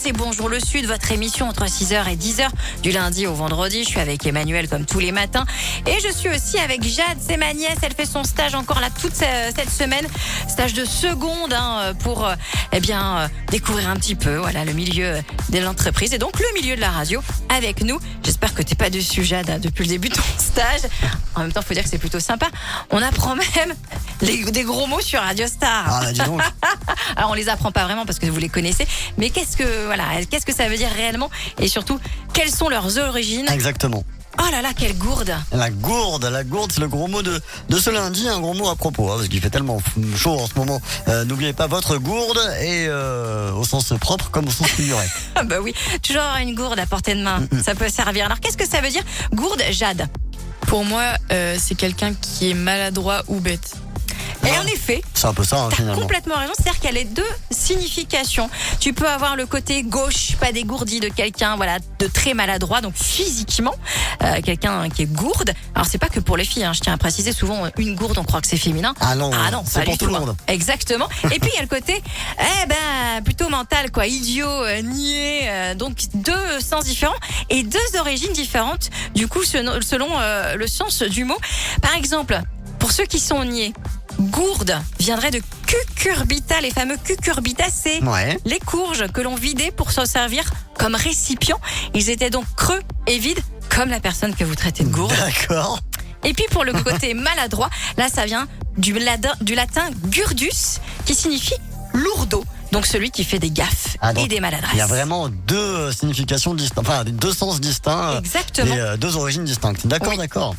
C'est Bonjour le Sud, votre émission entre 6h et 10h du lundi au vendredi. Je suis avec Emmanuel comme tous les matins et je suis aussi avec Jade, c'est ma nièce. Elle fait son stage encore là toute cette semaine, stage de seconde pour découvrir un petit peu le milieu de l'entreprise et donc le milieu de la radio avec nous. J'espère que t'es pas déçue, Jade, depuis le début de ton stage. En même temps, faut dire que c'est plutôt sympa. On apprend même des gros mots sur Radio Star. Ah là, dis donc. Alors on les apprend pas vraiment parce que vous les connaissez, mais qu'est-ce que ça veut dire réellement et surtout quelles sont leurs origines? Exactement. Oh là là, quelle gourde! La gourde, c'est le gros mot de ce lundi, un gros mot à propos, parce qu'il fait tellement chaud en ce moment. N'oubliez pas votre gourde et au sens propre comme au sens figuré. Ah bah oui, toujours avoir une gourde à portée de main, ça peut servir. Alors qu'est-ce que ça veut dire gourde, Jade? Pour moi, c'est quelqu'un qui est maladroit ou bête. Et en effet, c'est un peu ça, t'as finalement. complètement raison, c'est-à-dire qu'elle a deux significations. Tu peux avoir le côté gauche, pas dégourdi de quelqu'un, de très maladroit, donc physiquement, quelqu'un qui est gourde. Alors c'est pas que pour les filles, je tiens à préciser, souvent une gourde, on croit que c'est féminin. Ah non, c'est pas pour du tout le monde. Exactement. Et puis il y a le côté, plutôt mental, idiot, niais. Donc deux sens différents et deux origines différentes. Du coup, selon le sens du mot. Par exemple, pour ceux qui sont niais, gourde viendrait de cucurbita. Les fameux cucurbita, c'est les courges que l'on vidait pour s'en servir comme récipient. Ils étaient donc creux et vides, comme la personne que vous traitez de gourde. D'accord. Et puis pour le côté maladroit, là ça vient du latin gurdus, qui signifie lourdeau. Donc celui qui fait des gaffes et des maladresses. Il y a vraiment deux significations distinctes, deux sens distincts. Exactement. Et deux origines distinctes. D'accord, d'accord.